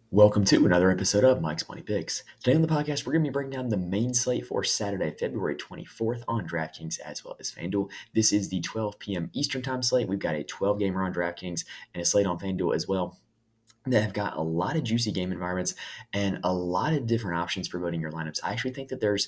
Welcome to another episode of Mike's Money Picks. Today on the podcast, we're going to be breaking down the main slate for Saturday, February 24th on DraftKings as well as FanDuel. This is the 12 p.m. Eastern Time slate. We've got a 12-gamer on DraftKings and a slate on FanDuel as well that have got a lot of juicy game environments and a lot of different options for building your lineups. I actually think that there's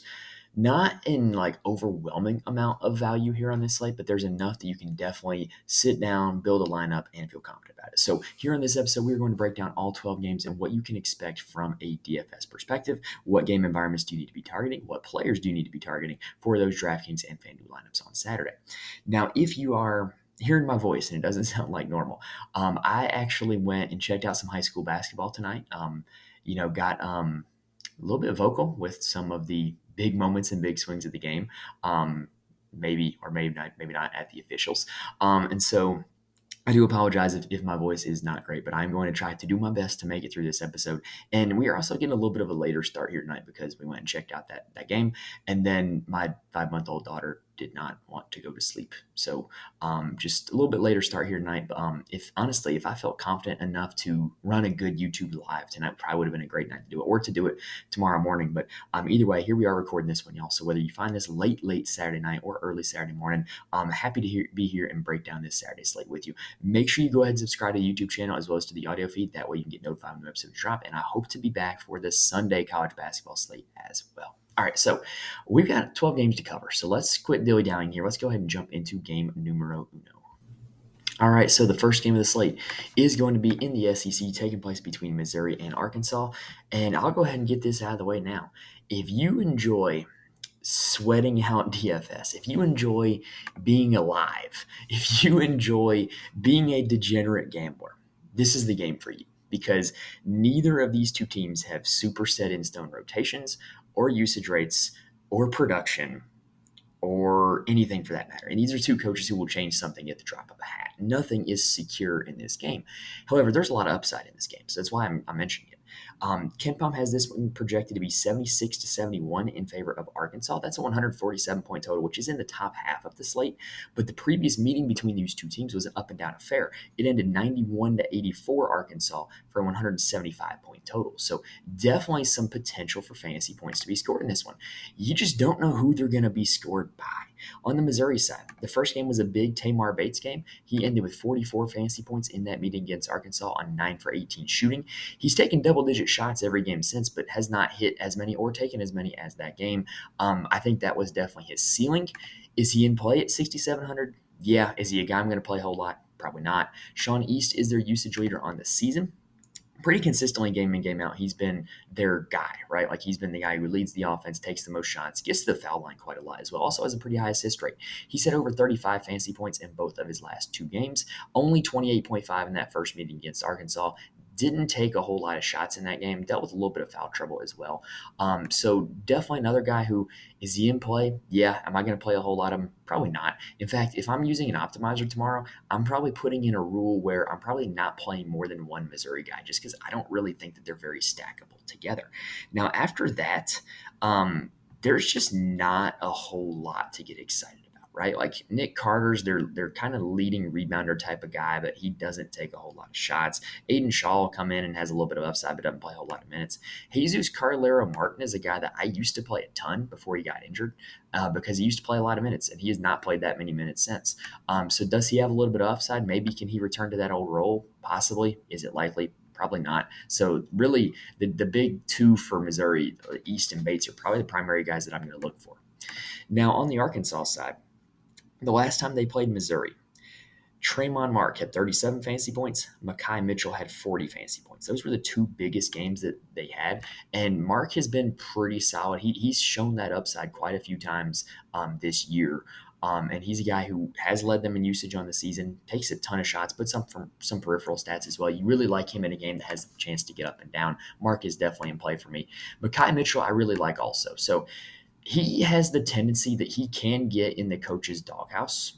not in like overwhelming amount of value here on this slate, but there's enough that you can definitely sit down, build a lineup, and feel confident about it. So here on this episode, we're going to break down all 12 games and what you can expect from a DFS perspective. What game environments do you need to be targeting? What players do you need to be targeting for those DraftKings and FanDuel lineups on Saturday? Now, if you are hearing my voice and it doesn't sound like normal, I actually went and checked out some high school basketball tonight. Got a little bit vocal with some of the big moments and big swings of the game. Maybe or maybe not at the officials. And so I do apologize if my voice is not great, but I'm going to try to do my best to make it through this episode. And we are also getting a little bit of a later start here tonight because we went and checked out that game. And then my 5-month-old daughter did not want to go to sleep. So just a little bit later start here tonight. But if I felt confident enough to run a good YouTube live tonight, probably would have been a great night to do it, or to do it tomorrow morning. But either way, here we are recording this one, y'all. So whether you find this late Saturday night or early Saturday morning, I'm happy to be here and break down this Saturday slate with you. Make sure you go ahead and subscribe to the YouTube channel as well as to the audio feed. That way you can get notified when new episodes drop. And I hope to be back for the Sunday college basketball slate as well. All right, so we've got 12 games to cover. So let's quit dilly-dallying here. Let's go ahead and jump into game numero uno. All right, so the first game of the slate is going to be in the SEC, taking place between Missouri and Arkansas. And I'll go ahead and get this out of the way now. If you enjoy sweating out DFS, if you enjoy being alive, if you enjoy being a degenerate gambler, this is the game for you because neither of these two teams have super set in stone rotations or usage rates or production or anything for that matter. And these are two coaches who will change something at the drop of a hat. Nothing is secure in this game. However, there's a lot of upside in this game, so that's why I'm mentioning it. KenPom has this one projected to be 76 to 71 in favor of Arkansas. That's a 147-point total, which is in the top half of the slate. But the previous meeting between these two teams was an up and down affair. It ended 91 to 84 Arkansas for a 175-point total. So definitely some potential for fantasy points to be scored in this one. You just don't know who they're going to be scored by. On the Missouri side, the first game was a big Tamar Bates game. He ended with 44 fantasy points in that meeting against Arkansas on 9 for 18 shooting. He's taken double-digit shots every game since, but has not hit as many or taken as many as that game. I think that was definitely his ceiling. Is he in play at 6,700? Yeah. Is he a guy I'm going to play a whole lot? Probably not. Sean East is their usage leader on the season. Pretty consistently game in, game out, he's been their guy, right? Like he's been the guy who leads the offense, takes the most shots, gets to the foul line quite a lot as well. Also has a pretty high assist rate. He's had over 35 fantasy points in both of his last two games, only 28.5 in that first meeting against Arkansas. Didn't take a whole lot of shots in that game. Dealt with a little bit of foul trouble as well. So definitely another guy who, is he in play? Yeah. Am I going to play a whole lot of him? Probably not. In fact, if I'm using an optimizer tomorrow, I'm probably putting in a rule where I'm probably not playing more than one Missouri guy just because I don't really think that they're very stackable together. Now, after that, there's just not a whole lot to get excited about, right? Like Nick Carter's, they're kind of leading rebounder type of guy, but he doesn't take a whole lot of shots. Aiden Shaw will come in and has a little bit of upside, but doesn't play a whole lot of minutes. Jesus Carlero Martin is a guy that I used to play a ton before he got injured. Because he used to play a lot of minutes, and he has not played that many minutes since. So does he have a little bit of upside? Maybe can he return to that old role? Possibly. Is it likely? Probably not. So really, the big two for Missouri, East and Bates, are probably the primary guys that I'm going to look for. Now, on the Arkansas side, the last time they played Missouri, Tremont Mark had 37 fantasy points. Mekhi Mitchell had 40 fantasy points. Those were the two biggest games that they had. And Mark has been pretty solid. He's shown that upside quite a few times this year. And he's a guy who has led them in usage on the season, takes a ton of shots, but some peripheral stats as well. You really like him in a game that has a chance to get up and down. Mark is definitely in play for me. Mekhi Mitchell, I really like also. So he has the tendency that he can get in the coach's doghouse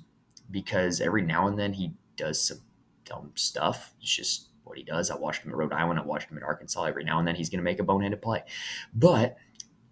because every now and then he does some dumb stuff. It's just what he does. I watched him at Rhode Island. I watched him at Arkansas. Every now and then he's going to make a boneheaded play. But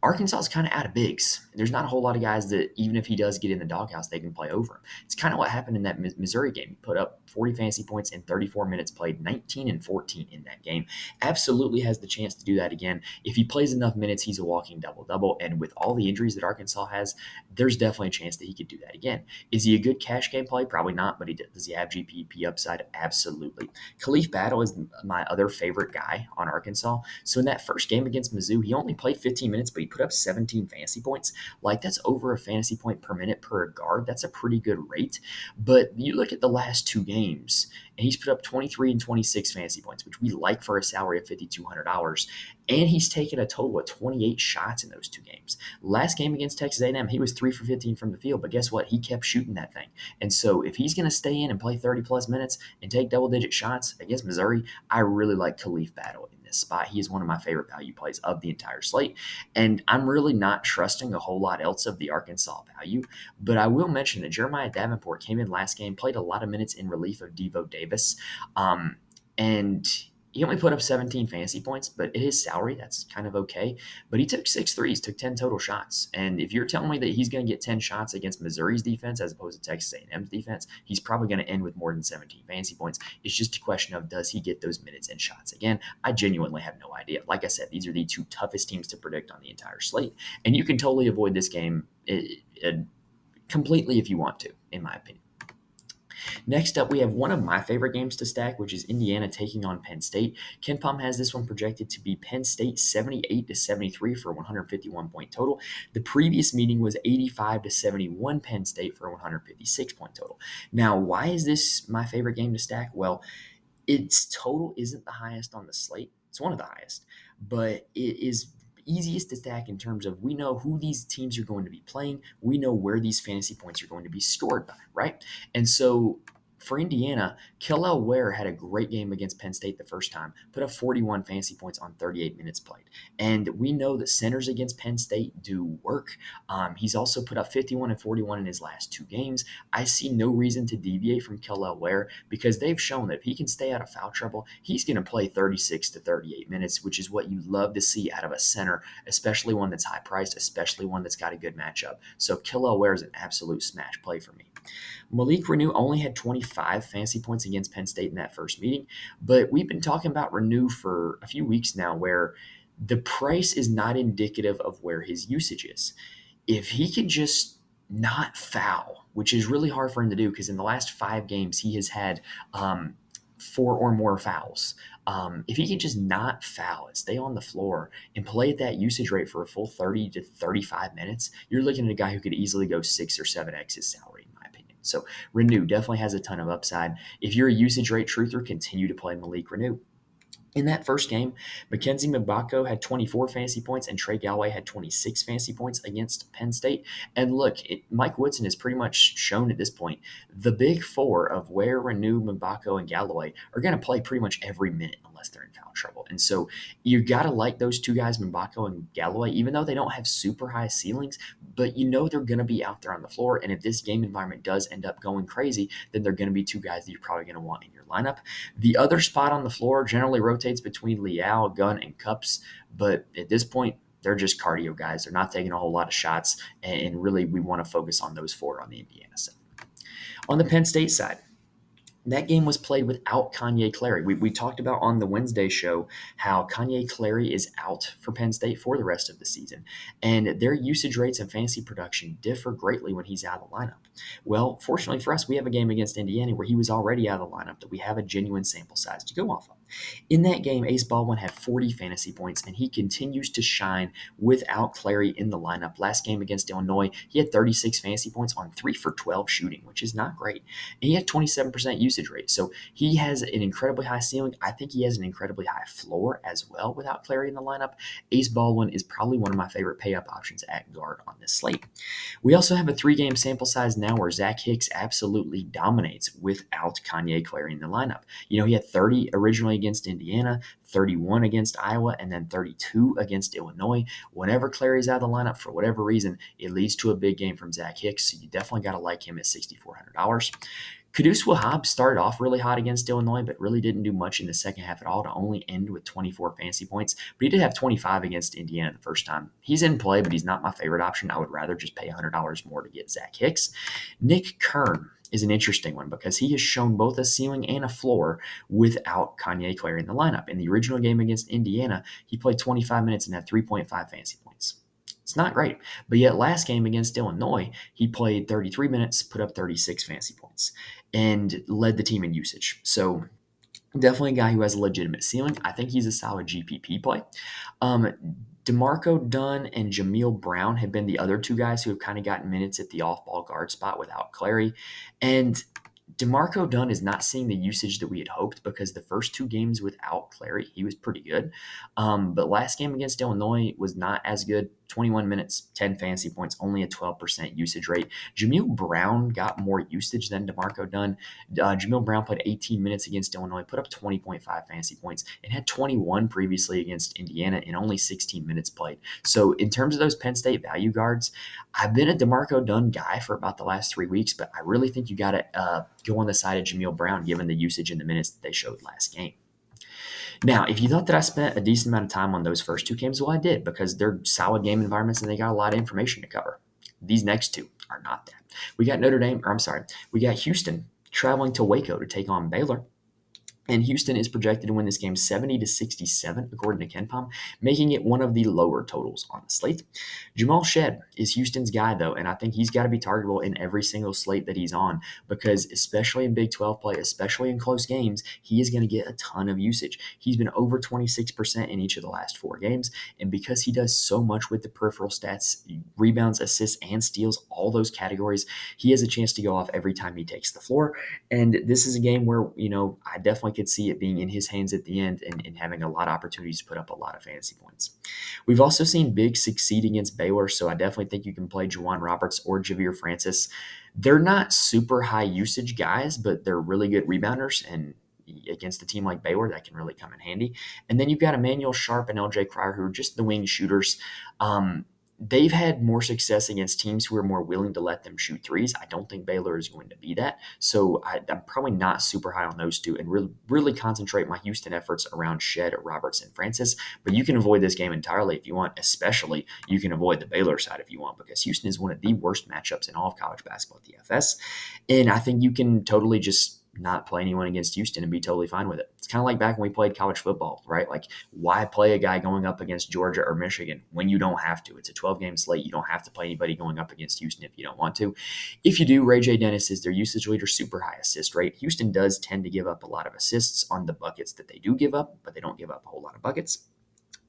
Arkansas is kind of out of bigs. There's not a whole lot of guys that, even if he does get in the doghouse, they can play over him. It's kind of what happened in that Missouri game. He put up 40 fantasy points in 34 minutes played, 19 and 14 in that game. Absolutely has the chance to do that again. If he plays enough minutes, he's a walking double-double. And with all the injuries that Arkansas has, there's definitely a chance that he could do that again. Is he a good cash game play? Probably not, but does he have GPP upside? Absolutely. Khalif Battle is my other favorite guy on Arkansas. So in that first game against Mizzou, he only played 15 minutes, but he put up 17 fantasy points. Like, that's over a fantasy point per minute per guard. That's a pretty good rate. But you look at the last two games, and he's put up 23 and 26 fantasy points, which we like for a salary of $5,200. And he's taken a total of 28 shots in those two games. Last game against Texas A&M, he was 3 for 15 from the field, but guess what? He kept shooting that thing. And so if he's going to stay in and play 30-plus minutes and take double-digit shots against Missouri, I really like Khalif Battle in this spot. He is one of my favorite value plays of the entire slate. And I'm really not trusting a whole lot else of the Arkansas value, but I will mention that Jeremiah Davenport came in last game, played a lot of minutes in relief of Devo Davis, and he only put up 17 fantasy points, but at his salary, that's kind of okay. But he took 6 threes, took 10 total shots. And if you're telling me that he's going to get 10 shots against Missouri's defense as opposed to Texas A&M's defense, he's probably going to end with more than 17 fantasy points. It's just a question of, does he get those minutes and shots? Again, I genuinely have no idea. Like I said, these are the two toughest teams to predict on the entire slate. And you can totally avoid this game completely if you want to, in my opinion. Next up, we have one of my favorite games to stack, which is Indiana taking on Penn State. KenPom has this one projected to be Penn State 78-73 for 151-point total. The previous meeting was 85-71 Penn State for 156-point total. Now, why is this my favorite game to stack? Well, its total isn't the highest on the slate. It's one of the highest, but it is easiest to stack in terms of, we know who these teams are going to be playing. We know where these fantasy points are going to be scored by, right? And so for Indiana, Kellel Ware had a great game against Penn State the first time, put up 41 fantasy points on 38 minutes played. And we know that centers against Penn State do work. He's also put up 51 and 41 in his last two games. I see no reason to deviate from Kellel Ware because they've shown that if he can stay out of foul trouble, he's going to play 36 to 38 minutes, which is what you love to see out of a center, especially one that's high priced, especially one that's got a good matchup. So Kellel Ware is an absolute smash play for me. Malik Renew only had 25 fantasy points against Penn State in that first meeting, but we've been talking about Renew for a few weeks now where the price is not indicative of where his usage is. If he could just not foul, which is really hard for him to do because in the last 5 games he has had 4 or more fouls. If he can just not foul and stay on the floor and play at that usage rate for a full 30 to 35 minutes, you're looking at a guy who could easily go 6 or 7x his salary, in my opinion. So Renew definitely has a ton of upside. If you're a usage rate truther, continue to play Malik Renew. In that first game, Mackenzie Mbako had 24 fantasy points and Trey Galloway had 26 fantasy points against Penn State. And look, Mike Woodson has pretty much shown at this point the big four of Ware, Renew, Mbako, and Galloway are going to play pretty much every minute unless they're in foul trouble. And so you got to like those two guys, Mbako and Galloway, even though they don't have super high ceilings, but you know they're going to be out there on the floor. And if this game environment does end up going crazy, then they're going to be two guys that you're probably going to want in your lineup. The other spot on the floor generally rotates between Leal, Gunn, and Cups, but at this point, they're just cardio guys. They're not taking a whole lot of shots, and really we want to focus on those 4 on the Indiana side. On the Penn State side, that game was played without Kanye Clary. We talked about on the Wednesday show how Kanye Clary is out for Penn State for the rest of the season, and their usage rates and fantasy production differ greatly when he's out of the lineup. Well, fortunately for us, we have a game against Indiana where he was already out of the lineup that we have a genuine sample size to go off of. In that game, Ace Baldwin had 40 fantasy points, and he continues to shine without Clary in the lineup. Last game against Illinois, he had 36 fantasy points on 3 for 12 shooting, which is not great. And he had 27% usage rate. So he has an incredibly high ceiling. I think he has an incredibly high floor as well without Clary in the lineup. Ace Baldwin is probably one of my favorite pay-up options at guard on this slate. We also have a 3-game sample size now where Zach Hicks absolutely dominates without Kanye Clary in the lineup. You know, he had 30 originally against Indiana, 31 against Iowa, and then 32 against Illinois. Whenever Clary's out of the lineup, for whatever reason, it leads to a big game from Zach Hicks, so you definitely got to like him at $6,400. Kudus Wahab started off really hot against Illinois, but really didn't do much in the second half at all to only end with 24 fantasy points. But he did have 25 against Indiana the first time. He's in play, but he's not my favorite option. I would rather just pay $100 more to get Zach Hicks. Nick Kern is an interesting one because he has shown both a ceiling and a floor without Kanye Clary in the lineup. In the original game against Indiana, he played 25 minutes and had 3.5 fantasy points. It's not great. But yet last game against Illinois, he played 33 minutes, put up 36 fantasy points, and led the team in usage. So definitely a guy who has a legitimate ceiling. I think he's a solid GPP play. DeMarco Dunn and Jameel Brown have been the other two guys who have kind of gotten minutes at the off-ball guard spot without Clary. And DeMarco Dunn is not seeing the usage that we had hoped because the first two games without Clary, he was pretty good. But last game against Illinois was not as good. 21 minutes, 10 fantasy points, only a 12% usage rate. Jameel Brown got more usage than DeMarco Dunn. Jameel Brown played 18 minutes against Illinois, put up 20.5 fantasy points, and had 21 previously against Indiana in only 16 minutes played. So in terms of those Penn State value guards, I've been a DeMarco Dunn guy for about the last 3 weeks, but I really think you got to go on the side of Jameel Brown given the usage in the minutes that they showed last game. Now, if you thought that I spent a decent amount of time on those first two games, well, I did because they're solid game environments and they got a lot of information to cover. These next two are not that. We got we got Houston traveling to Waco to take on Baylor. And Houston is projected to win this game 70-67, according to KenPom, making it one of the lower totals on the slate. Jamal Shedd is Houston's guy, though, and I think he's got to be targetable in every single slate that he's on because especially in Big 12 play, especially in close games, he is going to get a ton of usage. He's been over 26% in each of the last 4 games, and because he does so much with the peripheral stats, rebounds, assists, and steals, all those categories, he has a chance to go off every time he takes the floor. And this is a game where, I definitely could see it being in his hands at the end and having a lot of opportunities to put up a lot of fantasy points. We've also seen Big succeed against Baylor, so I definitely think you can play Juwan Roberts or Javier Francis. They're not super high usage guys, but they're really good rebounders, and against a team like Baylor, that can really come in handy. And then you've got Emmanuel Sharp and LJ Cryer, who are just the wing shooters. They've had more success against teams who are more willing to let them shoot threes. I don't think Baylor is going to be that. So I'm probably not super high on those two and really concentrate my Houston efforts around Shedd, Roberts, and Francis. But you can avoid this game entirely if you want. Especially, you can avoid the Baylor side if you want because Houston is one of the worst matchups in all of college basketball at DFS. And I think you can totally just not play anyone against Houston and be totally fine with it. It's kind of like back when we played college football, right? Like, why play a guy going up against Georgia or Michigan when you don't have to? It's a 12-game slate. You don't have to play anybody going up against Houston if you don't want to. If you do, Ray J. Dennis is their usage leader, super high assist rate. Houston does tend to give up a lot of assists on the buckets that they do give up, but they don't give up a whole lot of buckets.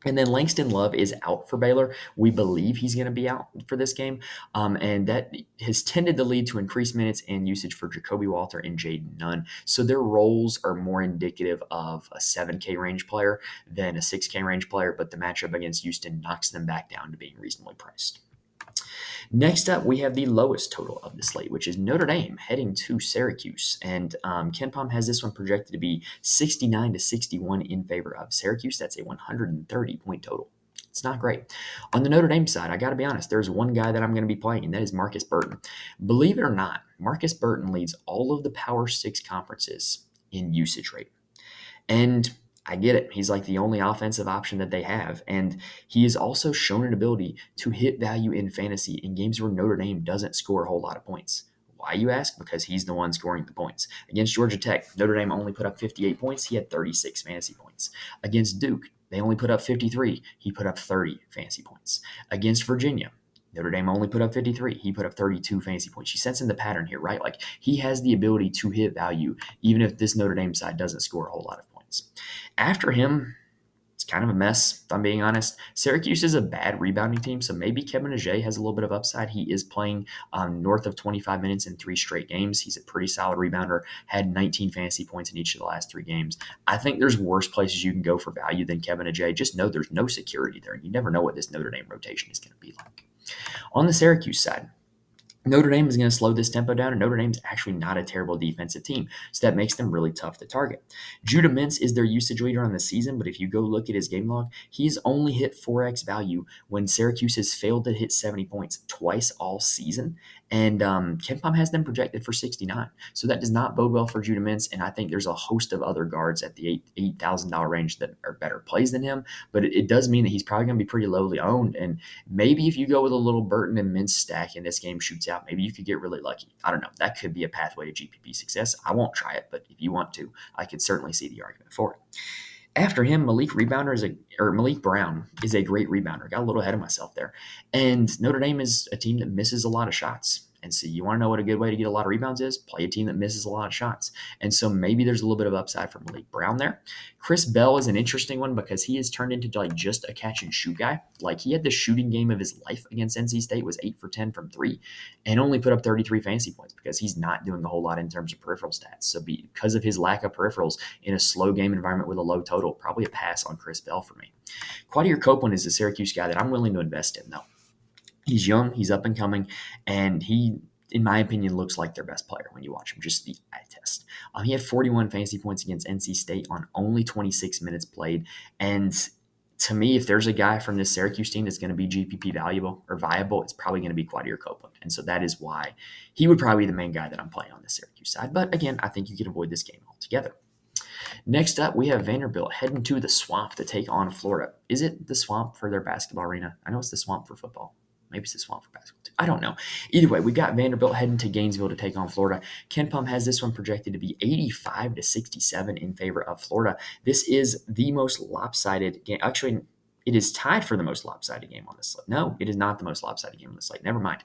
And then Langston Love is out for Baylor. We believe he's going to be out for this game. And that has tended to lead to increased minutes and usage for Jacoby Walter and Jaden Nunn. So their roles are more indicative of a 7K range player than a 6K range player, but the matchup against Houston knocks them back down to being reasonably priced. Next up, we have the lowest total of the slate, which is Notre Dame heading to Syracuse. And KenPom has this one projected to be 69-61 in favor of Syracuse. That's a 130-point total. It's not great. On the Notre Dame side, I got to be honest, there's one guy that I'm going to be playing, and that is Marcus Burton. Believe it or not, Marcus Burton leads all of the Power 6 conferences in usage rate. And I get it. He's like the only offensive option that they have. And he has also shown an ability to hit value in fantasy in games where Notre Dame doesn't score a whole lot of points. Why, you ask? Because he's the one scoring the points. Against Georgia Tech, Notre Dame only put up 58 points. He had 36 fantasy points. Against Duke, they only put up 53. He put up 30 fantasy points. Against Virginia, Notre Dame only put up 53. He put up 32 fantasy points. You sense in the pattern here, right? Like, he has the ability to hit value, even if this Notre Dame side doesn't score a whole lot of points. After him, it's kind of a mess, if I'm being honest. Syracuse is a bad rebounding team, so maybe Kevin Ajay has a little bit of upside. He is playing north of 25 minutes in 3 straight games. He's a pretty solid rebounder, had 19 fantasy points in each of the last 3 games. I think there's worse places you can go for value than Kevin Ajay. Just know there's no security there, and you never know what this Notre Dame rotation is going to be like. On the Syracuse side, Notre Dame is going to slow this tempo down, and Notre Dame's actually not a terrible defensive team, so that makes them really tough to target. Judah Mintz is their usage leader on the season, but if you go look at his game log, he's only hit 4x value when Syracuse has failed to hit 70 points twice all season, and Ken Pom has them projected for 69. So that does not bode well for Judah Mintz, and I think there's a host of other guards at the $8,000 range that are better plays than him, but it does mean that he's probably going to be pretty lowly owned, and maybe if you go with a little Burton and Mintz stack and this game shoots out, maybe you could get really lucky. I don't know. That could be a pathway to GPP success. I won't try it, but if you want to, I could certainly see the argument for it. After him, Malik Brown is a great rebounder. Got a little ahead of myself there. And Notre Dame is a team that misses a lot of shots. And so you want to know what a good way to get a lot of rebounds is? Play a team that misses a lot of shots. And so maybe there's a little bit of upside for Malik Brown there. Chris Bell is an interesting one because he has turned into like just a catch and shoot guy. Like he had the shooting game of his life against NC State, was 8 for 10 from 3, and only put up 33 fantasy points because he's not doing a whole lot in terms of peripheral stats. So because of his lack of peripherals in a slow game environment with a low total, probably a pass on Chris Bell for me. Quadir Copeland is a Syracuse guy that I'm willing to invest in though. He's young, he's up and coming, and he, in my opinion, looks like their best player when you watch him, just the eye test. He had 41 fantasy points against NC State on only 26 minutes played. And to me, if there's a guy from this Syracuse team that's going to be GPP viable, it's probably going to be Quadir Copeland. And so that is why he would probably be the main guy that I'm playing on the Syracuse side. But again, I think you could avoid this game altogether. Next up, we have Vanderbilt heading to the Swamp to take on Florida. Is it the Swamp for their basketball arena? I know it's the Swamp for football. Maybe it's the Swamp for basketball too. I don't know. Either way, we got Vanderbilt heading to Gainesville to take on Florida. Ken Pom has this one projected to be 85 to 67 in favor of Florida. This is the most lopsided game. Actually, it is tied for the most lopsided game on the slate. No, it is not the most lopsided game on the slate. Never mind.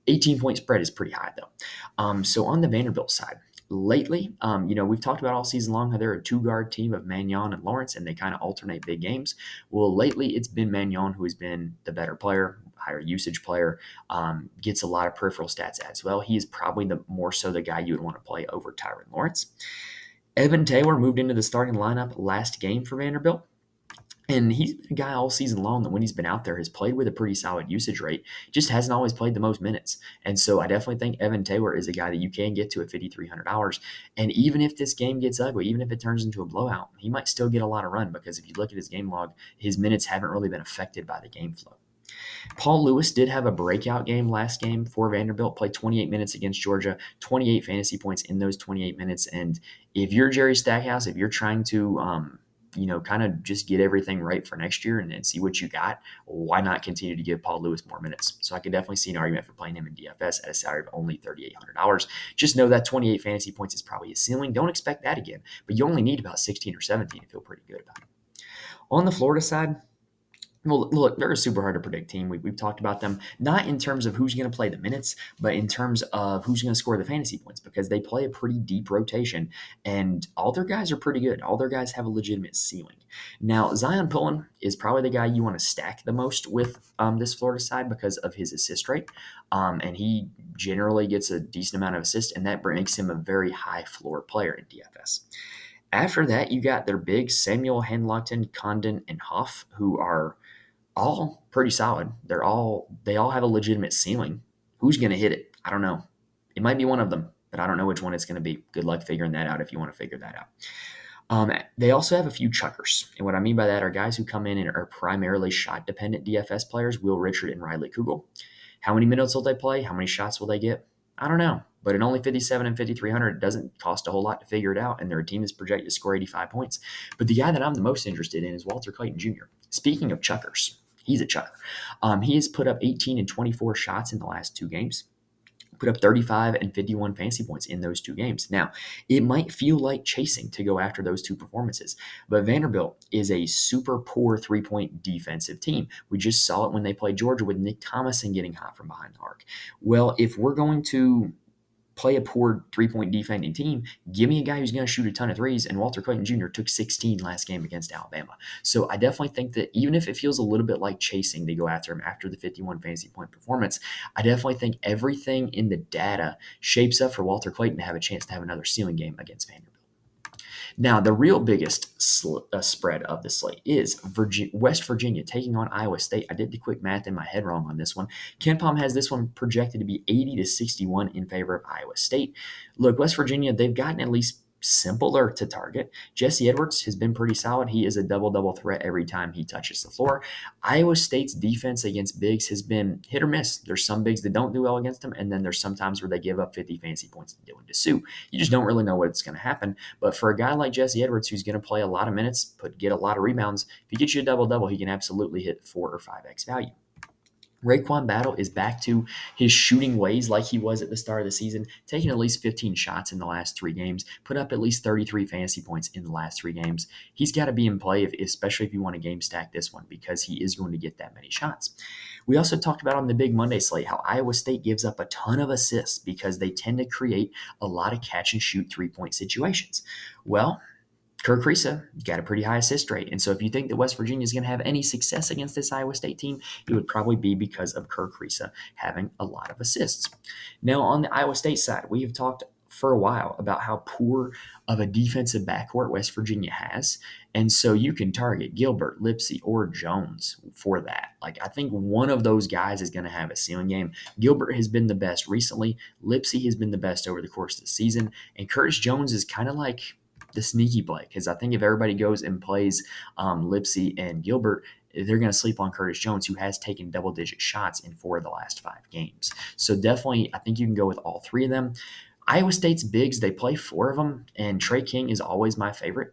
18-point spread is pretty high, though. So on the Vanderbilt side, lately, we've talked about all season long how they're a two-guard team of Magnon and Lawrence, and they kind of alternate big games. Well, lately, it's been Magnon who has been the better player, higher usage player, gets a lot of peripheral stats as well. He is probably more so the guy you would want to play over Tyron Lawrence. Evan Taylor moved into the starting lineup last game for Vanderbilt. And he's been a guy all season long that when he's been out there has played with a pretty solid usage rate, just hasn't always played the most minutes. And so I definitely think Evan Taylor is a guy that you can get to at $5,300. And even if this game gets ugly, even if it turns into a blowout, he might still get a lot of run because if you look at his game log, his minutes haven't really been affected by the game flow. Paul Lewis did have a breakout game last game for Vanderbilt, played 28 minutes against Georgia, 28 fantasy points in those 28 minutes. And if you're Jerry Stackhouse, if you're trying to kind of just get everything right for next year and see what you got, why not continue to give Paul Lewis more minutes? So I could definitely see an argument for playing him in DFS at a salary of only $3,800. Just know that 28 fantasy points is probably a ceiling. Don't expect that again, but you only need about 16 or 17 to feel pretty good about it. On the Florida side, well, look, they're a super hard to predict team. We've talked about them, not in terms of who's going to play the minutes, but in terms of who's going to score the fantasy points because they play a pretty deep rotation and all their guys are pretty good. All their guys have a legitimate ceiling. Now, Zion Pullen is probably the guy you want to stack the most with this Florida side because of his assist rate. And he generally gets a decent amount of assists, and that makes him a very high floor player in DFS. After that, you got their big Samuel Henlogton, Condon, and Huff, who are all pretty solid. They all have a legitimate ceiling. Who's going to hit it? I don't know. It might be one of them, but I don't know which one it's going to be. Good luck figuring that out if you want to figure that out. They also have a few chuckers. And what I mean by that are guys who come in and are primarily shot-dependent DFS players, Will Richard and Riley Kugel. How many minutes will they play? How many shots will they get? I don't know. But at only 57 and 5,300, it doesn't cost a whole lot to figure it out, and their team is projected to score 85 points. But the guy that I'm the most interested in is Walter Clayton Jr. Speaking of chuckers, he's a chucker. He has put up 18 and 24 shots in the last two games, put up 35 and 51 fantasy points in those two games. Now, it might feel like chasing to go after those two performances, but Vanderbilt is a super poor three-point defensive team. We just saw it when they played Georgia with Nick Thomason getting hot from behind the arc. Well, if we're going to play a poor three-point defending team, give me a guy who's going to shoot a ton of threes, and Walter Clayton Jr. took 16 last game against Alabama. So I definitely think that even if it feels a little bit like chasing to go after him after the 51 fantasy point performance, I definitely think everything in the data shapes up for Walter Clayton to have a chance to have another ceiling game against Vanderbilt. Now, the real biggest spread of the slate is West Virginia taking on Iowa State. I did the quick math in my head wrong on this one. KenPom has this one projected to be 80 to 61 in favor of Iowa State. Look, West Virginia, they've gotten at least simpler to target. Jesse Edwards has been pretty solid. He is a double-double threat every time he touches the floor. Iowa State's defense against bigs has been hit or miss. There's some bigs that don't do well against them, and then there's some times where they give up 50 fantasy points to Dylan Dessou. You just don't really know what's going to happen. But for a guy like Jesse Edwards, who's going to play a lot of minutes, get a lot of rebounds, if he gets you a double-double, he can absolutely hit 4 or 5x value. Raekwon Battle is back to his shooting ways like he was at the start of the season, taking at least 15 shots in the last 3 games, put up at least 33 fantasy points in the last 3 games. He's got to be in play, especially if you want to game stack this one, because he is going to get that many shots. We also talked about on the Big Monday slate how Iowa State gives up a ton of assists because they tend to create a lot of catch-and-shoot three-point situations. Well, Kerr Kriisa got a pretty high assist rate. And so if you think that West Virginia is going to have any success against this Iowa State team, it would probably be because of Kerr Kriisa having a lot of assists. Now, on the Iowa State side, we have talked for a while about how poor of a defensive backcourt West Virginia has. And so you can target Gilbert, Lipsey, or Jones for that. Like, I think one of those guys is going to have a ceiling game. Gilbert has been the best recently. Lipsey has been the best over the course of the season. And Curtis Jones is kind of like the sneaky play, because I think if everybody goes and plays Lipsey and Gilbert, they're going to sleep on Curtis Jones, who has taken double-digit shots in 4 of the last 5 games. So definitely, I think you can go with all 3 of them. Iowa State's bigs, they play 4 of them, and Trey King is always my favorite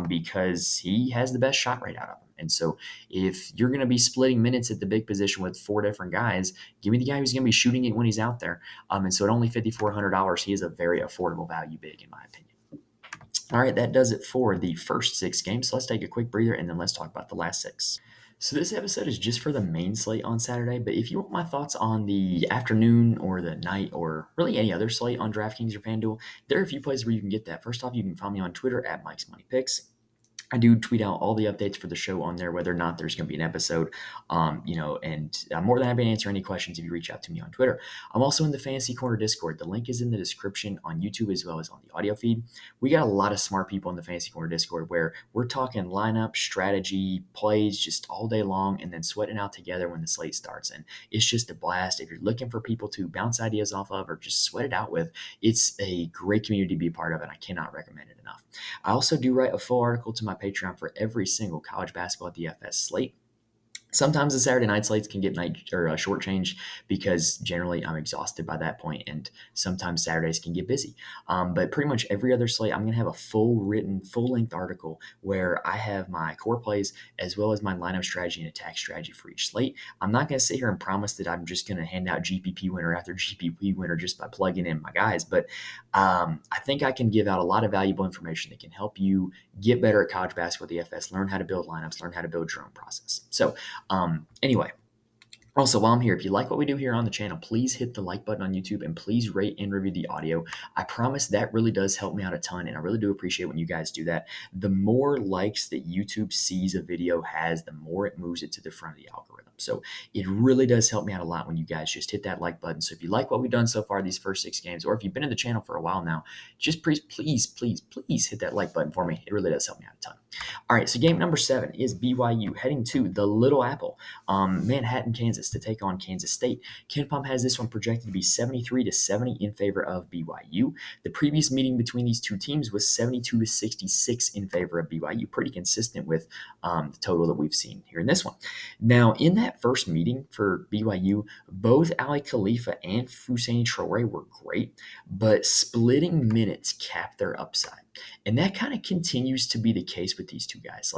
because he has the best shot rate out of them. And so if you're going to be splitting minutes at the big position with 4 different guys, give me the guy who's going to be shooting it when he's out there. And so at only $5,400, he is a very affordable value big, in my opinion. All right, that does it for the first 6 games. So let's take a quick breather and then let's talk about the last 6. So this episode is just for the main slate on Saturday, but if you want my thoughts on the afternoon or the night or really any other slate on DraftKings or FanDuel, there are a few places where you can get that. First off, you can follow me on Twitter at Mike's Money Picks. I do tweet out all the updates for the show on there, whether or not there's going to be an episode, and I'm more than happy to answer any questions if you reach out to me on Twitter. I'm also in the Fantasy Corner Discord. The link is in the description on YouTube as well as on the audio feed. We got a lot of smart people in the Fantasy Corner Discord where we're talking lineup, strategy, plays just all day long and then sweating out together when the slate starts. And it's just a blast. If you're looking for people to bounce ideas off of or just sweat it out with, it's a great community to be a part of, and I cannot recommend it enough. I also do write a full article to my Patreon for every single college basketball DFS slate. Sometimes the Saturday night slates can get shortchanged because generally I'm exhausted by that point, and sometimes Saturdays can get busy. But pretty much every other slate, I'm going to have a full-length article where I have my core plays as well as my lineup strategy and attack strategy for each slate. I'm not going to sit here and promise that I'm just going to hand out GPP winner after GPP winner just by plugging in my guys, but I think I can give out a lot of valuable information that can help you get better at college basketball DFS, learn how to build lineups, learn how to build your own process. So anyway, also, while I'm here, if you like what we do here on the channel, please hit the like button on YouTube and please rate and review the audio. I promise that really does help me out a ton, and I really do appreciate when you guys do that. The more likes that YouTube sees a video has, the more it moves it to the front of the algorithm. So it really does help me out a lot when you guys just hit that like button. So if you like what we've done so far these first 6 games, or if you've been in the channel for a while now, just please hit that like button for me. It really does help me out a ton. All right, so game number 7 is BYU heading to the Little Apple, Manhattan, Kansas, to take on Kansas State. KenPom has this one projected to be 73 to 70 in favor of BYU. The previous meeting between these two teams was 72 to 66 in favor of BYU, pretty consistent with the total that we've seen here in this one. Now, in that first meeting for BYU, both Ali Khalifa and Fousseyni Traore were great, but splitting minutes capped their upside. And that kind of continues to be the case with these two guys.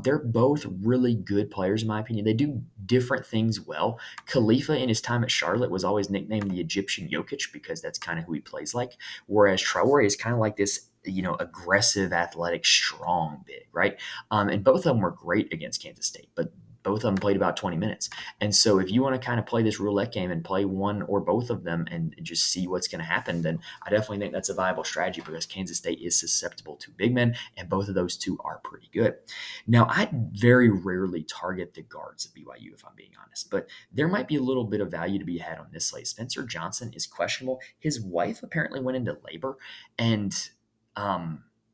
They're both really good players, in my opinion. They do different things well. Khalifa, in his time at Charlotte, was always nicknamed the Egyptian Jokic because that's kind of who he plays like. Whereas Traore is kind of like this, aggressive, athletic, strong big, right? And both of them were great against Kansas State, but both of them played about 20 minutes. And so if you want to kind of play this roulette game and play one or both of them and just see what's going to happen, then I definitely think that's a viable strategy because Kansas State is susceptible to big men, and both of those two are pretty good. Now, I very rarely target the guards at BYU, if I'm being honest, but there might be a little bit of value to be had on this slate. Spencer Johnson is questionable. His wife apparently went into labor, and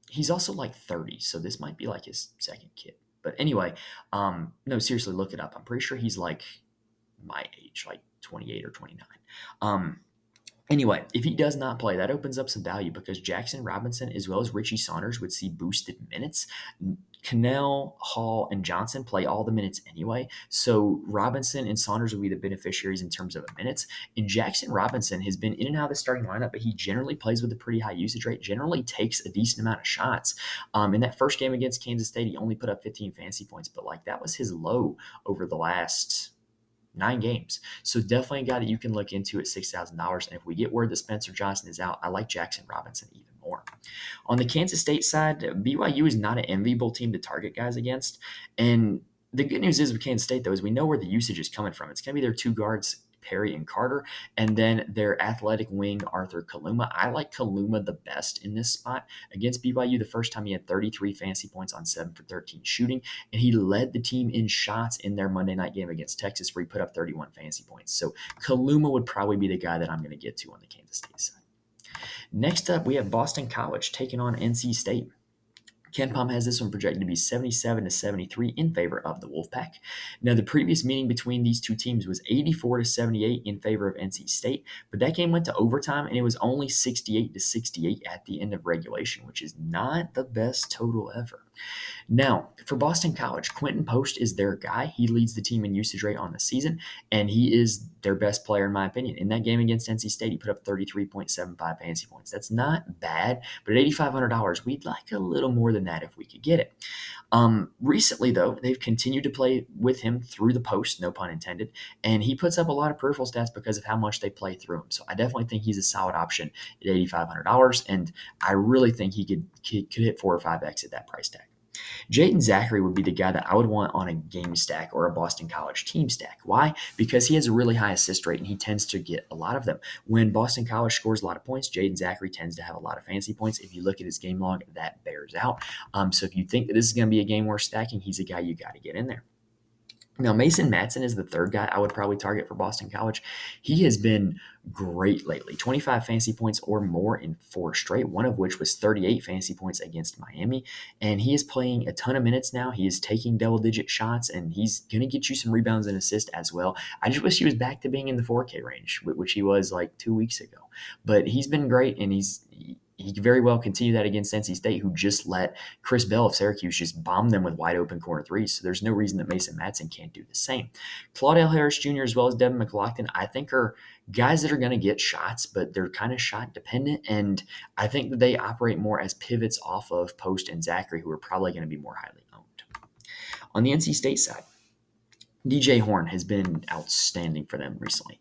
He's also like 30, so this might be like his second kid. But anyway, no, seriously, look it up. I'm pretty sure he's like my age, like 28 or 29. Um, Anyway, if he does not play, that opens up some value because Jackson Robinson as well as Richie Saunders would see boosted minutes. Cannell, Hall, and Johnson play all the minutes anyway. So Robinson and Saunders will be the beneficiaries in terms of the minutes. And Jackson Robinson has been in and out of the starting lineup, but he generally plays with a pretty high usage rate, generally takes a decent amount of shots. In that first game against Kansas State, he only put up 15 fantasy points, but like that was his low over the last 9 games. So definitely a guy that you can look into at $6,000. And if we get word that Spencer Johnson is out, I like Jackson Robinson even more. On the Kansas State side, BYU is not an enviable team to target guys against. And the good news is with Kansas State, though, is we know where the usage is coming from. It's going to be their two guards, Perry and Carter, and then their athletic wing, Arthur Kaluma. I like Kaluma the best in this spot. Against BYU, the first time he had 33 fantasy points on 7 for 13 shooting, and he led the team in shots in their Monday night game against Texas, where he put up 31 fantasy points. So Kaluma would probably be the guy that I'm going to get to on the Kansas State side. Next up, we have Boston College taking on NC State. KenPom has this one projected to be 77 to 73 in favor of the Wolfpack. Now, the previous meeting between these two teams was 84 to 78 in favor of NC State, but that game went to overtime and it was only 68 to 68 at the end of regulation, which is not the best total ever. Now, for Boston College, Quentin Post is their guy. He leads the team in usage rate on the season, and he is their best player, in my opinion. In that game against NC State, he put up 33.75 fantasy points. That's not bad, but at $8,500, we'd like a little more than that if we could get it. Recently, though, they've continued to play with him through the post, no pun intended, and he puts up a lot of peripheral stats because of how much they play through him. So I definitely think he's a solid option at $8,500, and I really think he could hit 4 or 5x at that price tag. Jaden Zachary would be the guy that I would want on a game stack or a Boston College team stack. Why? Because he has a really high assist rate and he tends to get a lot of them. When Boston College scores a lot of points, Jaden Zachary tends to have a lot of fantasy points. If you look at his game log, that bears out. So if you think that this is going to be a game worth stacking, he's a guy you got to get in there. Now, Mason Matson is the third guy I would probably target for Boston College. He has been great lately, 25 fantasy points or more in 4 straight, one of which was 38 fantasy points against Miami. And he is playing a ton of minutes now. He is taking double-digit shots, and he's going to get you some rebounds and assists as well. I just wish he was back to being in the 4K range, which he was like 2 weeks ago. But he's been great, and he could very well continue that against NC State, who just let Chris Bell of Syracuse just bomb them with wide open corner threes. So there's no reason that Mason Matson can't do the same. Claudell Harris Jr. as well as Devin McLaughlin, I think are guys that are going to get shots, but they're kind of shot dependent. And I think that they operate more as pivots off of Post and Zachary, who are probably going to be more highly owned. On the NC State side, DJ Horn has been outstanding for them recently.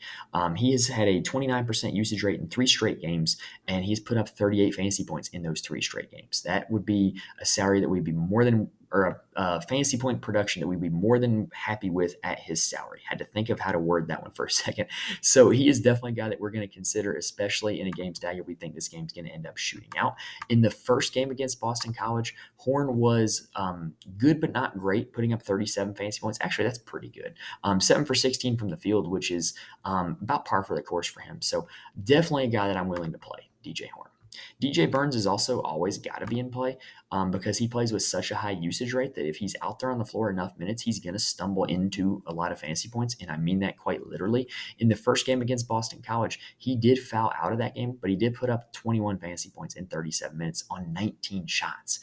He has had a 29% usage rate in 3 straight games, and he's put up 38 fantasy points in those 3 straight games. That would be a salary that we'd be more than, or a fantasy point production that we'd be more than happy with at his salary. Had to think of how to word that one for a second. So he is definitely a guy that we're going to consider, especially in a game stack if we think this game's going to end up shooting out. In the first game against Boston College, Horn was good but not great, putting up 37 fantasy points. Actually, that's pretty good. 7 for 16 from the field, which is about par for the course for him. So definitely a guy that I'm willing to play, DJ Horn. DJ Burns is also always got to be in play because he plays with such a high usage rate that if he's out there on the floor enough minutes, he's going to stumble into a lot of fantasy points, and I mean that quite literally. In the first game against Boston College, he did foul out of that game, but he did put up 21 fantasy points in 37 minutes on 19 shots.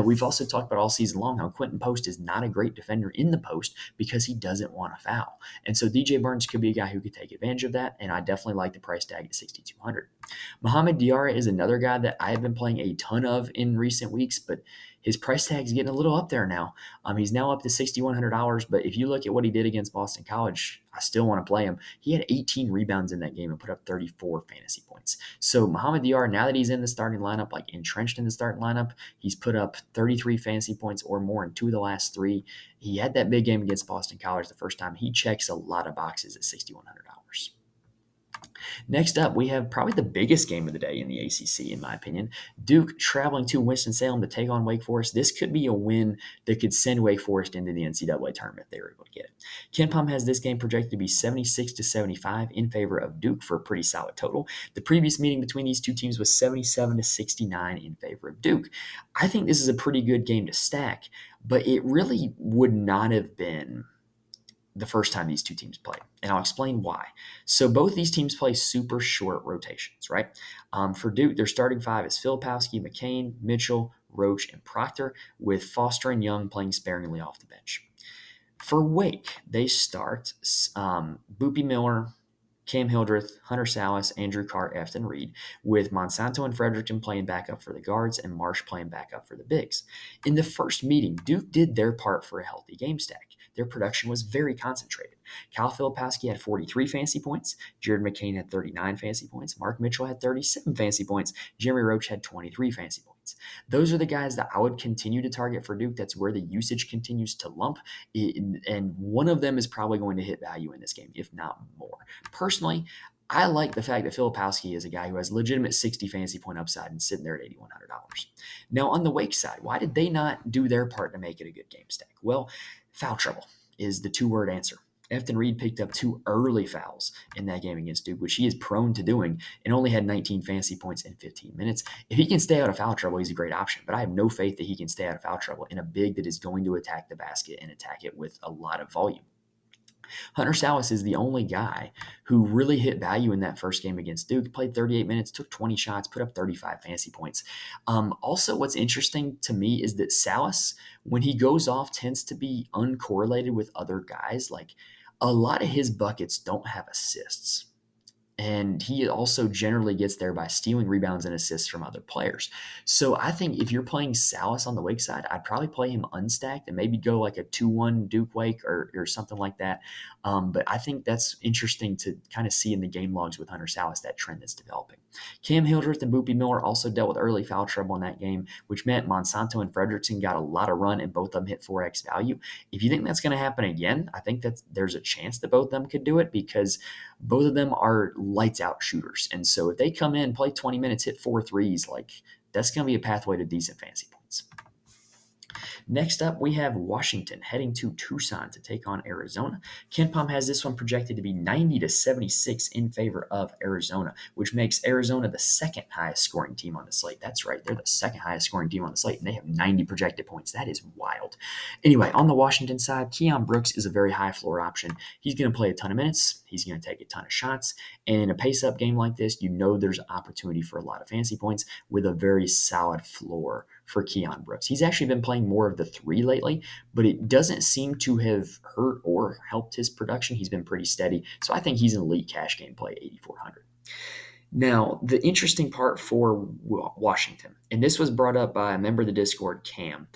We've also talked about all season long how Quentin Post is not a great defender in the post because he doesn't want to foul. And so DJ Burns could be a guy who could take advantage of that, and I definitely like the price tag at $6,200. Mohamed Diarra is another guy that I have been playing a ton of in recent weeks, but his price tag is getting a little up there now. He's now up to $6,100, but if you look at what he did against Boston College, I still want to play him. He had 18 rebounds in that game and put up 34 fantasy points. So Mohamed Diarra, now that he's in the starting lineup, like entrenched in the starting lineup, he's put up 33 fantasy points or more in 2 of the last 3. He had that big game against Boston College the first time. He checks a lot of boxes at $6,100. Next up, we have probably the biggest game of the day in the ACC, in my opinion. Duke traveling to Winston-Salem to take on Wake Forest. This could be a win that could send Wake Forest into the NCAA tournament if they were able to get it. KenPom has this game projected to be 76-75 in favor of Duke for a pretty solid total. The previous meeting between these two teams was 77-69 in favor of Duke. I think this is a pretty good game to stack, but it really would not have been the first time these two teams played. And I'll explain why. So both these teams play super short rotations, right? For Duke, their starting five is Filipowski, McCain, Mitchell, Roach, and Proctor, with Foster and Young playing sparingly off the bench. For Wake, they start Boopy Miller, Cam Hildreth, Hunter Salas, Andrew Carr, Efton Reed, with Monsanto and Fredericton playing backup for the guards and Marsh playing backup for the bigs. In the first meeting, Duke did their part for a healthy game stack. Their production was very concentrated. Kyle Filipowski had 43 fantasy points. Jared McCain had 39 fantasy points. Mark Mitchell had 37 fantasy points. Jeremy Roach had 23 fantasy points. Those are the guys that I would continue to target for Duke. That's where the usage continues to lump. And one of them is probably going to hit value in this game, if not more. Personally, I like the fact that Filipowski is a guy who has legitimate 60 fantasy point upside and sitting there at $8,100. Now, on the Wake side, why did they not do their part to make it a good game stack? Well, foul trouble is the two-word answer. Efton Reed picked up 2 early fouls in that game against Duke, which he is prone to doing, and only had 19 fantasy points in 15 minutes. If he can stay out of foul trouble, he's a great option, but I have no faith that he can stay out of foul trouble in a big that is going to attack the basket and attack it with a lot of volume. Hunter Salas is the only guy who really hit value in that first game against Duke. Played 38 minutes, took 20 shots, put up 35 fantasy points. Also, what's interesting to me is that Salas, when he goes off, tends to be uncorrelated with other guys. Like, a lot of his buckets don't have assists. And he also generally gets there by stealing rebounds and assists from other players. So I think if you're playing Salas on the Wake side, I'd probably play him unstacked and maybe go like a 2-1 Duke Wake or something like that. But I think that's interesting to kind of see in the game logs with Hunter Salas, that trend that's developing. Cam Hildreth and Boopy Miller also dealt with early foul trouble in that game, which meant Monsanto and Fredericton got a lot of run and both of them hit 4x value. If you think that's going to happen again, I think that there's a chance that both of them could do it because both of them are lights out shooters. And so if they come in, play 20 minutes, hit 4 threes, like that's going to be a pathway to decent fantasy points. Next up, we have Washington heading to Tucson to take on Arizona. KenPom has this one projected to be 90-76 in favor of Arizona, which makes Arizona the second highest scoring team on the slate. That's right, they're the second highest scoring team on the slate, and they have 90 projected points. That is wild. Anyway, on the Washington side, Keon Brooks is a very high floor option. He's going to play a ton of minutes. He's going to take a ton of shots. And in a pace-up game like this, you know there's an opportunity for a lot of fantasy points with a very solid floor for Keon Brooks. He's actually been playing more of the 3 lately, but it doesn't seem to have hurt or helped his production. He's been pretty steady. So I think he's an elite cash game play, 8,400. Now, the interesting part for Washington, and this was brought up by a member of the Discord, Cam.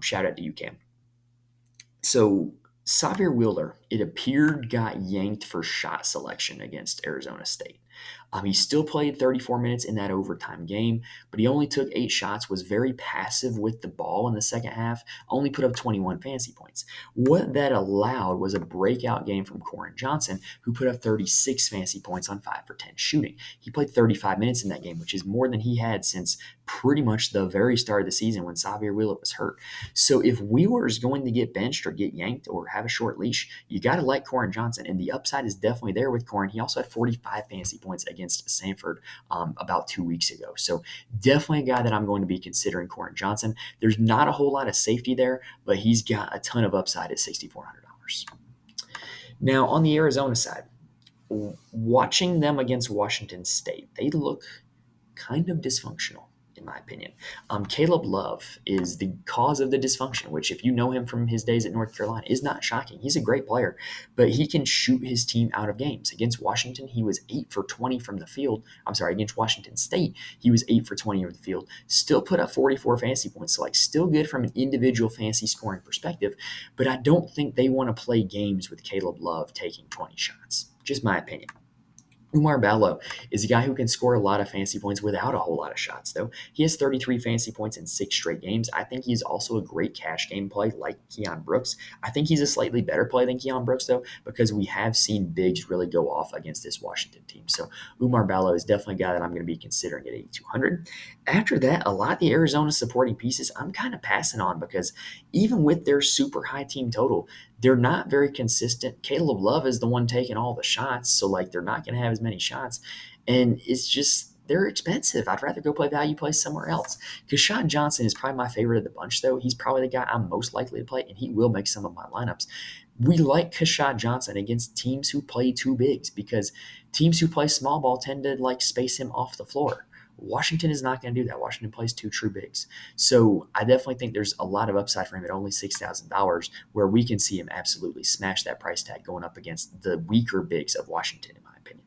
Shout out to you, Cam. So Xavier Wheeler, it appeared, got yanked for shot selection against Arizona State. He still played 34 minutes in that overtime game, but he only took 8 shots, was very passive with the ball in the second half, only put up 21 fantasy points. What that allowed was a breakout game from Corin Johnson, who put up 36 fantasy points on 5 for 10 shooting. He played 35 minutes in that game, which is more than he had since pretty much the very start of the season when Xavier Wheeler was hurt. So if Wheeler is going to get benched or get yanked or have a short leash, you got to like Corin Johnson, and the upside is definitely there with Corin. He also had 45 fantasy points against Sanford about 2 weeks ago. So definitely a guy that I'm going to be considering, Corin Johnson. There's not a whole lot of safety there, but he's got a ton of upside at $6,400. Now on the Arizona side, watching them against Washington State, they look kind of dysfunctional, in my opinion. Caleb Love is the cause of the dysfunction, which if you know him from his days at North Carolina is not shocking. He's a great player, but he can shoot his team out of games. Against Washington, he was 8 for 20 from the field. Against Washington State, he was 8 for 20 from the field. Still put up 44 fantasy points, so still good from an individual fantasy scoring perspective, but I don't think they want to play games with Caleb Love taking 20 shots. Just my opinion. Umar Ballo is a guy who can score a lot of fantasy points without a whole lot of shots, though. He has 33 fantasy points in 6 straight games. I think he's also a great cash game play like Keon Brooks. I think he's a slightly better play than Keon Brooks, though, because we have seen bigs really go off against this Washington team. So Umar Ballo is definitely a guy that I'm going to be considering at 8,200. After that, a lot of the Arizona supporting pieces I'm kind of passing on because even with their super high team total, they're not very consistent. Caleb Love is the one taking all the shots, so like they're not going to have as many shots, and it's just they're expensive. I'd rather go play value play somewhere else. Kashad Johnson is probably my favorite of the bunch, though. He's probably the guy I'm most likely to play, and he will make some of my lineups. We like Kashad Johnson against teams who play two bigs because teams who play small ball tend to like space him off the floor. Washington is not going to do that. Washington plays two true bigs. So I definitely think there's a lot of upside for him at only $6,000 where we can see him absolutely smash that price tag going up against the weaker bigs of Washington, in my opinion.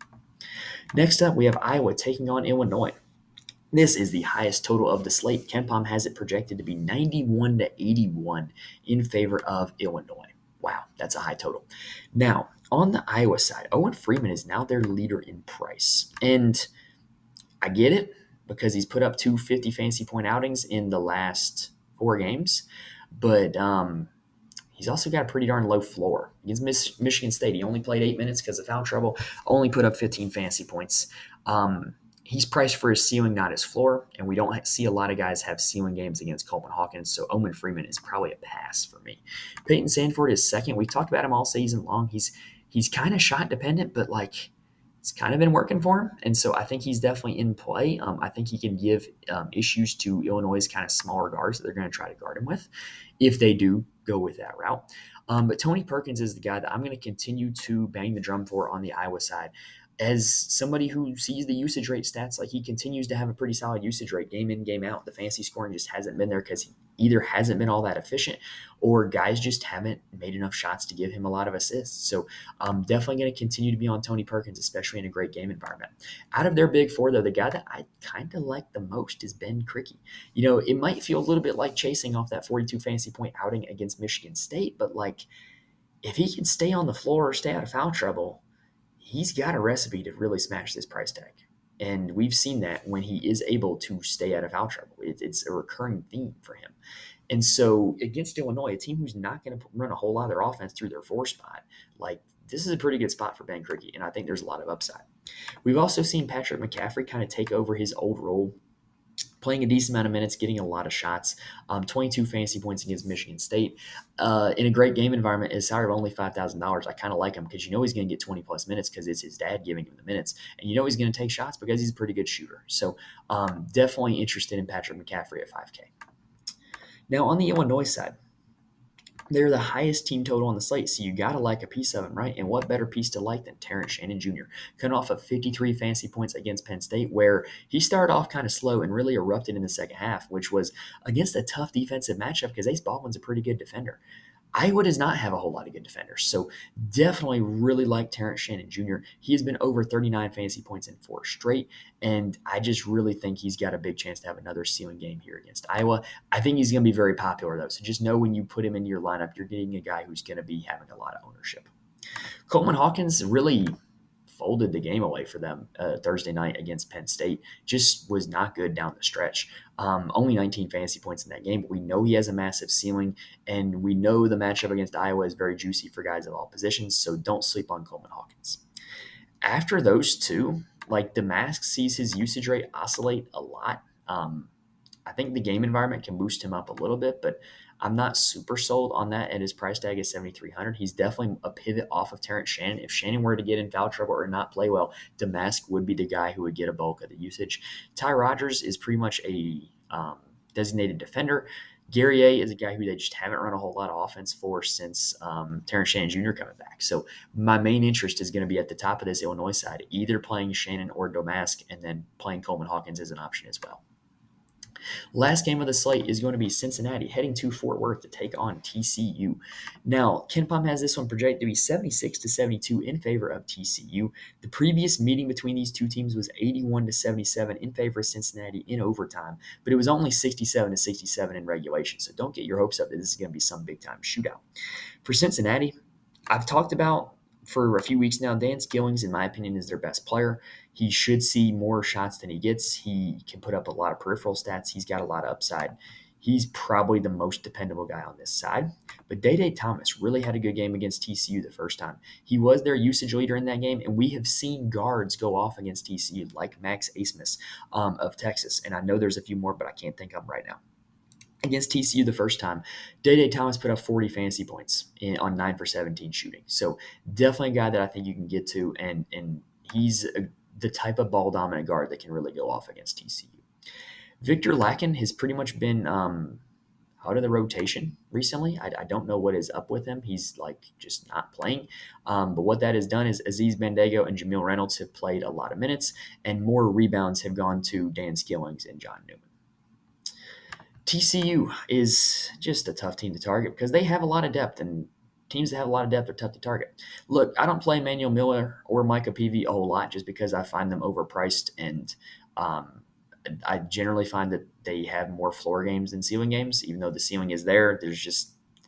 Next up, we have Iowa taking on Illinois. This is the highest total of the slate. KenPom has it projected to be 91 to 81 in favor of Illinois. Wow, that's a high total. Now, on the Iowa side, Owen Freeman is now their leader in price. And I get it because he's put up 250 fantasy point outings in the last 4 games, but he's also got a pretty darn low floor. Against Michigan State, he only played 8 minutes because of foul trouble, only put up 15 fantasy points. He's priced for his ceiling, not his floor, and we don't see a lot of guys have ceiling games against Coleman Hawkins, so Owen Freeman is probably a pass for me. Peyton Sandford is second. We've talked about him all season long. He's kind of shot dependent, but like it's kind of been working for him, and so I think he's definitely in play. I think he can give issues to Illinois' kind of smaller guards that they're going to try to guard him with if they do go with that route. But Tony Perkins is the guy that I'm going to continue to bang the drum for on the Iowa side. As somebody who sees the usage rate stats, like he continues to have a pretty solid usage rate game in, game out. The fantasy scoring just hasn't been there because he either hasn't been all that efficient or guys just haven't made enough shots to give him a lot of assists. So I'm definitely going to continue to be on Tony Perkins, especially in a great game environment. Out of their big four, though, the guy that I kind of like the most is Ben Krikke. It might feel a little bit like chasing off that 42 fantasy point outing against Michigan State, but like if he can stay on the floor or stay out of foul trouble, he's got a recipe to really smash this price tag. And we've seen that when he is able to stay out of foul trouble. It's a recurring theme for him. And so against Illinois, a team who's not going to run a whole lot of their offense through their 4 spot, like this is a pretty good spot for Ben Krikke, and I think there's a lot of upside. We've also seen Patrick McCaffrey kind of take over his old role, playing a decent amount of minutes, getting a lot of shots, 22 fantasy points against Michigan State. In a great game environment, his salary of only $5,000, I kind of like him because he's going to get 20-plus minutes because it's his dad giving him the minutes. And he's going to take shots because he's a pretty good shooter. So definitely interested in Patrick McCaffrey at 5K. Now, on the Illinois side, they're the highest team total on the slate, so you got to like a piece of them, right? And what better piece to like than Terrence Shannon Jr., coming off of 53 fantasy points against Penn State, where he started off kind of slow and really erupted in the second half, which was against a tough defensive matchup because Ace Baldwin's a pretty good defender. Iowa does not have a whole lot of good defenders, so definitely really like Terrence Shannon Jr. He has been over 39 fantasy points in 4 straight, and I just really think he's got a big chance to have another ceiling game here against Iowa. I think he's going to be very popular, though, so just know when you put him into your lineup, you're getting a guy who's going to be having a lot of ownership. Coleman Hawkins really folded the game away for them Thursday night against Penn State. Just was not good down the stretch. Only 19 fantasy points in that game, but we know he has a massive ceiling, and we know the matchup against Iowa is very juicy for guys of all positions, so don't sleep on Coleman Hawkins. After those two, like Damask sees his usage rate oscillate a lot. I think the game environment can boost him up a little bit, but I'm not super sold on that, and his price tag is $7,300. He's definitely a pivot off of Terrence Shannon. If Shannon were to get in foul trouble or not play well, Damask would be the guy who would get a bulk of the usage. Ty Rodgers is pretty much a designated defender. Gary A is a guy who they just haven't run a whole lot of offense for since Terrence Shannon Jr. coming back. So my main interest is going to be at the top of this Illinois side, either playing Shannon or Damask, and then playing Coleman Hawkins as an option as well. Last game of the slate is going to be Cincinnati heading to Fort Worth to take on TCU. Now, KenPom has this one projected to be 76 to 72 in favor of TCU. The previous meeting between these two teams was 81 to 77 in favor of Cincinnati in overtime, but it was only 67 to 67 in regulation. So don't get your hopes up that this is going to be some big time shootout. For Cincinnati, I've talked about for a few weeks now, Dan Skillings, in my opinion, is their best player. He should see more shots than he gets. He can put up a lot of peripheral stats. He's got a lot of upside. He's probably the most dependable guy on this side. But Day Thomas really had a good game against TCU the first time. He was their usage leader in that game, and we have seen guards go off against TCU, like Max Asmus of Texas. And I know there's a few more, but I can't think of them right now. Against TCU the first time, Day Thomas put up 40 fantasy points on 9 for 17 shooting. So definitely a guy that I think you can get to, and he's the type of ball dominant guard that can really go off against TCU. Victor Lakin has pretty much been out of the rotation recently. I don't know what is up with him. He's like just not playing. But what that has done is Aziz Bandago and Jamil Reynolds have played a lot of minutes, and more rebounds have gone to Dan Skillings and John Newman. TCU is just a tough team to target because they have a lot of depth, and teams that have a lot of depth are tough to target. Look, I don't play Manuel Miller or Micah Peavy a whole lot just because I find them overpriced, and I generally find that they have more floor games than ceiling games. Even though the ceiling is there,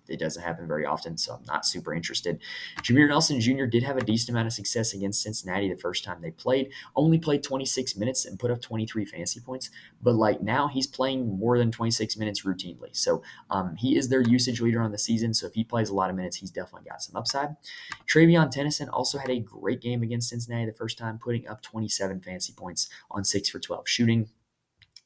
it doesn't happen very often, so I'm not super interested. Jameer Nelson Jr. did have a decent amount of success against Cincinnati the first time they played. Only played 26 minutes and put up 23 fantasy points, but like now he's playing more than 26 minutes routinely. So he is their usage leader on the season, so if he plays a lot of minutes, he's definitely got some upside. Travion Tennyson also had a great game against Cincinnati the first time, putting up 27 fantasy points on 6 for 12 shooting.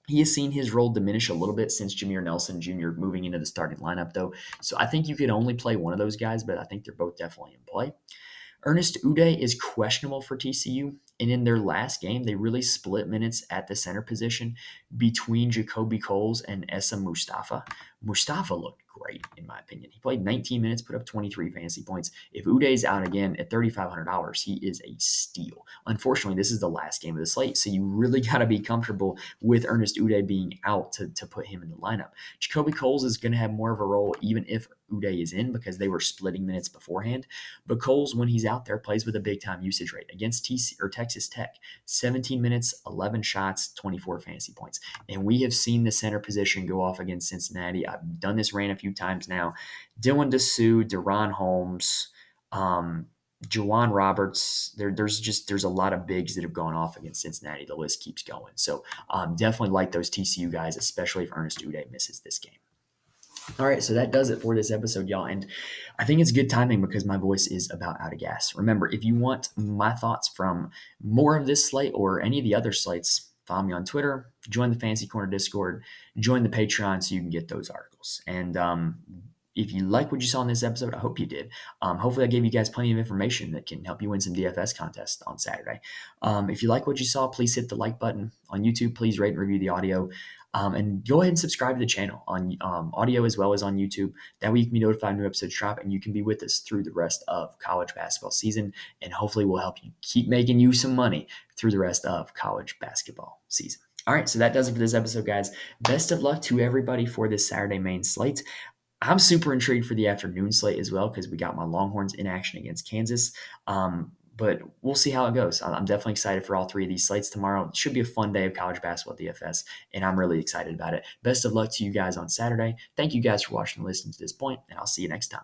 He has seen his role diminish a little bit since Jameer Nelson Jr. moving into the starting lineup, though. So I think you could only play one of those guys, but I think they're both definitely in play. Ernest Uday is questionable for TCU, and in their last game, they really split minutes at the center position between Jacoby Coles and Essa Mustafa. Mustafa looked great, in my opinion. He played 19 minutes, put up 23 fantasy points. If Uday's out again at $3,500, he is a steal. Unfortunately, this is the last game of the slate, so you really got to be comfortable with Ernest Uday being out to put him in the lineup. Jacoby Coles is going to have more of a role even if Uday is in because they were splitting minutes beforehand. But Coles, when he's out there, plays with a big-time usage rate. Against Texas Tech, 17 minutes, 11 shots, 24 fantasy points. And we have seen the center position go off against Cincinnati. I've done this rant a few times now. Dylan Dessou, Deron Holmes, Juwan Roberts. There's a lot of bigs that have gone off against Cincinnati. The list keeps going. So definitely like those TCU guys, especially if Ernest Uday misses this game. All right, so that does it for this episode, y'all. And I think it's good timing because my voice is about out of gas. Remember, if you want my thoughts from more of this slate or any of the other slates, follow me on Twitter, join the Fantasy Corner Discord, join the Patreon so you can get those articles. And if you like what you saw in this episode, I hope you did. Hopefully I gave you guys plenty of information that can help you win some DFS contests on Saturday. If you like what you saw, please hit the like button on YouTube. Please rate and review the audio. And go ahead and subscribe to the channel on audio as well as on YouTube. That way you can be notified when new episodes drop and you can be with us through the rest of college basketball season. And hopefully we'll help you keep making you some money through the rest of college basketball season. All right, so that does it for this episode, guys. Best of luck to everybody for this Saturday main slate. I'm super intrigued for the afternoon slate as well because we got my Longhorns in action against Kansas. But we'll see how it goes. I'm definitely excited for all three of these slates tomorrow. It should be a fun day of college basketball DFS, and I'm really excited about it. Best of luck to you guys on Saturday. Thank you guys for watching and listening to this point, and I'll see you next time.